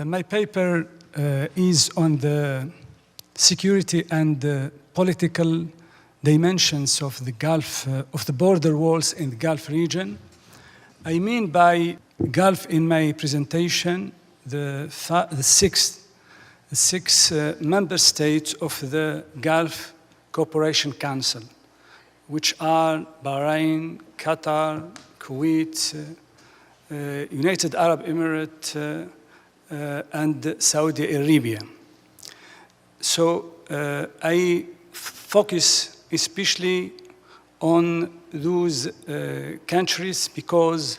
My paper is on the security and political dimensions of the Gulf, of the border walls in the Gulf region. I mean by Gulf in my presentation the six member states of the Gulf Cooperation Council, which are Bahrain, Qatar, Kuwait, United Arab Emirates, and Saudi Arabia. So I focus especially on those countries because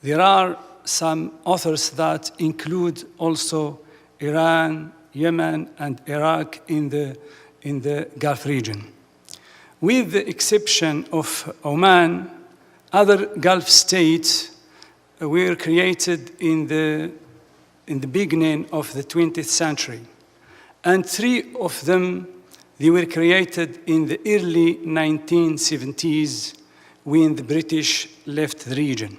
there are some authors that include also Iran, Yemen, and Iraq in the Gulf region. With the exception of Oman, other Gulf states were created in the beginning of the 20th century. And three of them, they were created in the early 1970s when the British left the region.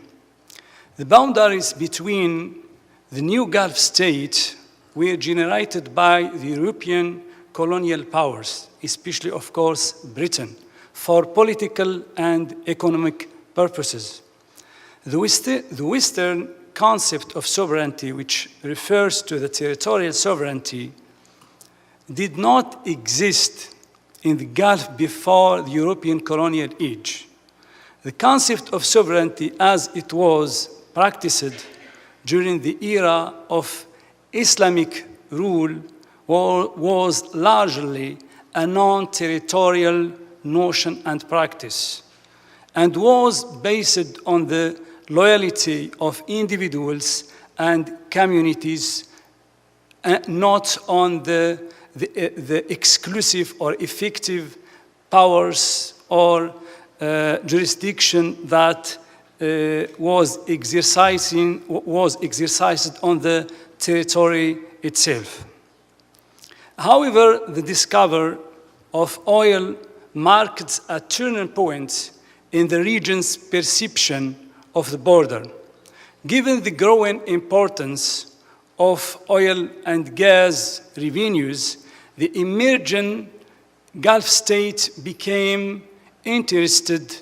The boundaries between the new Gulf states were generated by the European colonial powers, especially, of course, Britain, for political and economic purposes. The Western concept of sovereignty, which refers to the territorial sovereignty, did not exist in the Gulf before the European colonial age. The concept of sovereignty as it was practiced during the era of Islamic rule was largely a non-territorial notion and practice, and was based on the loyalty of individuals and communities, not on the exclusive or effective powers or jurisdiction that was exercised on the territory itself. However, the discovery of oil marked a turning point in the region's perception of the border. Given the growing importance of oil and gas revenues, the emerging Gulf states became interested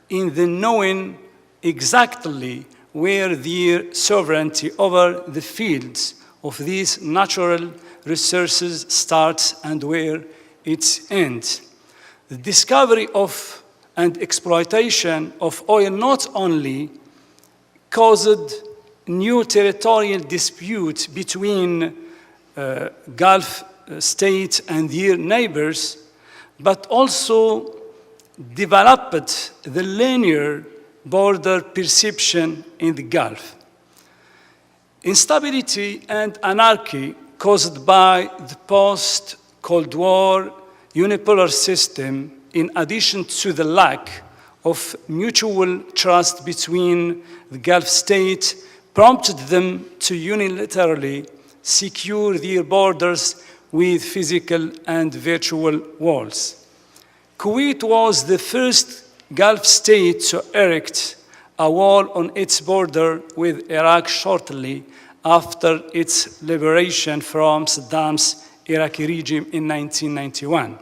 in the knowing exactly where their sovereignty over the fields of these natural resources starts and where it ends. The discovery of and exploitation of oil not only caused new territorial disputes between Gulf states and their neighbors, but also developed the linear border perception in the Gulf. Instability and anarchy caused by the post-Cold War unipolar system, in addition to the lack of mutual trust between the Gulf states, prompted them to unilaterally secure their borders with physical and virtual walls. Kuwait was the first Gulf state to erect a wall on its border with Iraq shortly after its liberation from Saddam's Iraqi regime in 1991.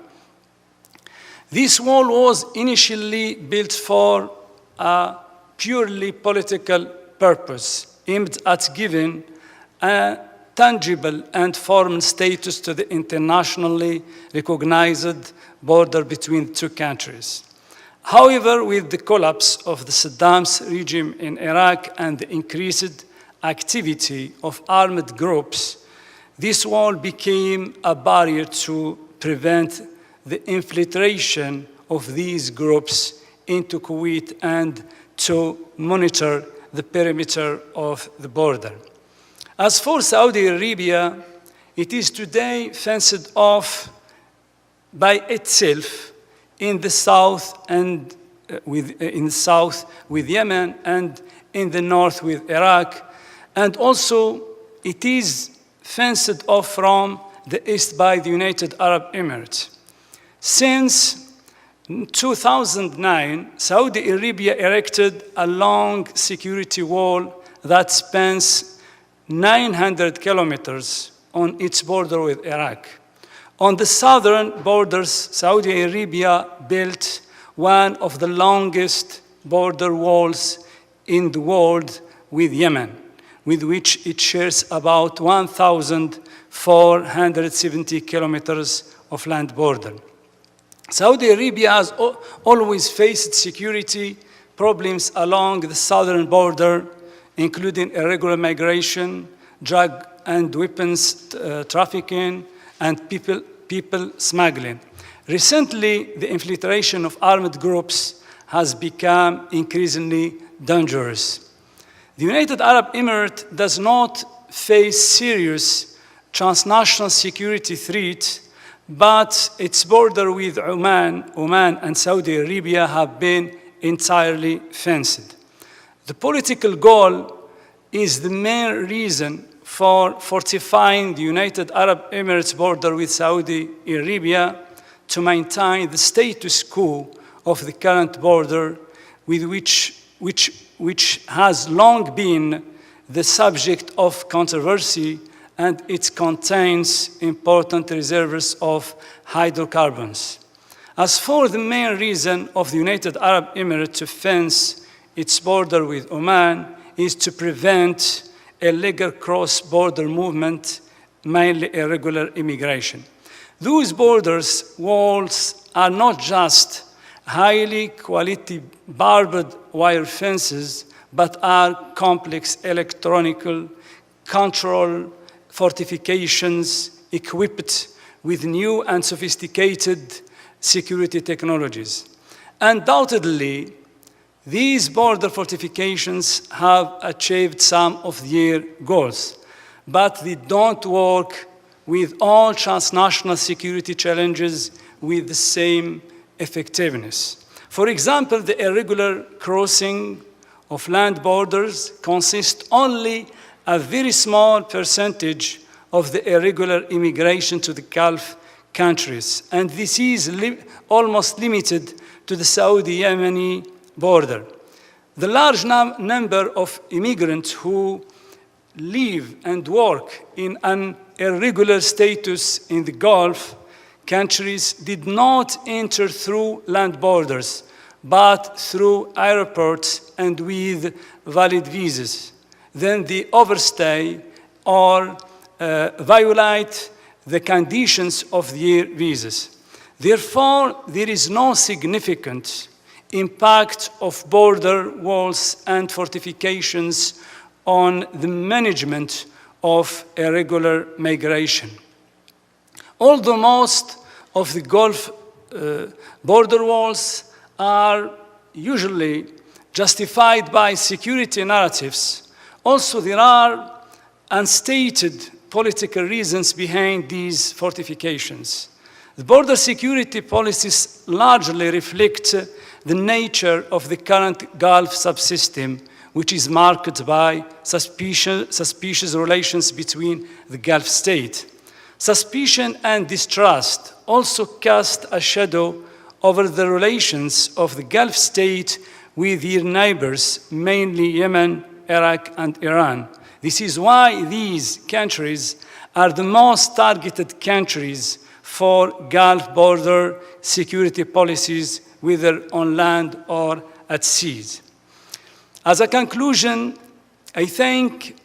This wall was initially built for a purely political purpose, aimed at giving a tangible and formal status to the internationally recognized border between the two countries. However, with the collapse of the Saddam's regime in Iraq and the increased activity of armed groups, this wall became a barrier to prevent the infiltration of these groups into Kuwait and to monitor the perimeter of the border. As for Saudi Arabia, it is today fenced off by itself in the south and with Yemen, and in the north with Iraq, and also it is fenced off from the east by the United Arab Emirates. Since 2009, Saudi Arabia erected a long security wall that spans 900 kilometers on its border with Iraq. On the southern borders, Saudi Arabia built one of the longest border walls in the world with Yemen, with which it shares about 1,470 kilometers of land border. Saudi Arabia has always faced security problems along the southern border, including irregular migration, drug and weapons trafficking, and people smuggling. Recently, the infiltration of armed groups has become increasingly dangerous. The United Arab Emirates does not face serious transnational security threat, but its border with Oman and Saudi Arabia have been entirely fenced. The political goal is the main reason for fortifying the United Arab Emirates border with Saudi Arabia to maintain the status quo of the current border, with which has long been the subject of controversy, and it contains important reserves of hydrocarbons. As for the main reason of the United Arab Emirates to fence its border with Oman is to prevent illegal cross-border movement, mainly irregular immigration. Those borders walls are not just highly quality barbed wire fences, but are complex electronic control fortifications equipped with new and sophisticated security technologies. Undoubtedly, these border fortifications have achieved some of their goals, but they don't work with all transnational security challenges with the same effectiveness. For example, the irregular crossing of land borders consists only a very small percentage of the irregular immigration to the Gulf countries, and this is almost limited to the Saudi-Yemeni border. The large number of immigrants who live and work in an irregular status in the Gulf countries did not enter through land borders, but through airports and with valid visas. Then they overstay or violate the conditions of their visas. Therefore, there is no significant impact of border walls and fortifications on the management of irregular migration. Although most of the Gulf border walls are usually justified by security narratives, also there are unstated political reasons behind these fortifications. The border security policies largely reflect the nature of the current Gulf subsystem, which is marked by suspicious relations between the Gulf states. Suspicion and distrust also cast a shadow over the relations of the Gulf state with their neighbors, mainly Yemen, Iraq, and Iran. This is why these countries are the most targeted countries for Gulf border security policies, whether on land or at sea. As a conclusion, I think,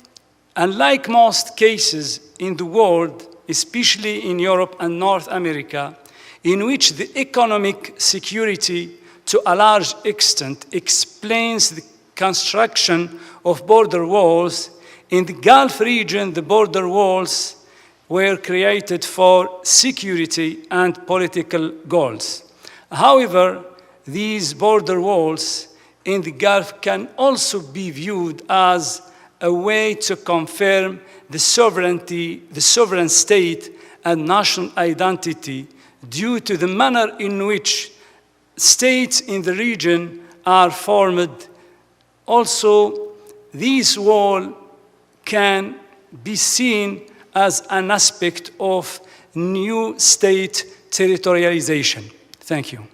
unlike most cases in the world, especially in Europe and North America, in which the economic security to a large extent explains the construction of border walls, in the Gulf region, the border walls were created for security and political goals. However, these border walls in the Gulf can also be viewed as a way to confirm the sovereign state and national identity due to the manner in which states in the region are formed. Also, this wall can be seen as an aspect of new state territorialization. Thank you.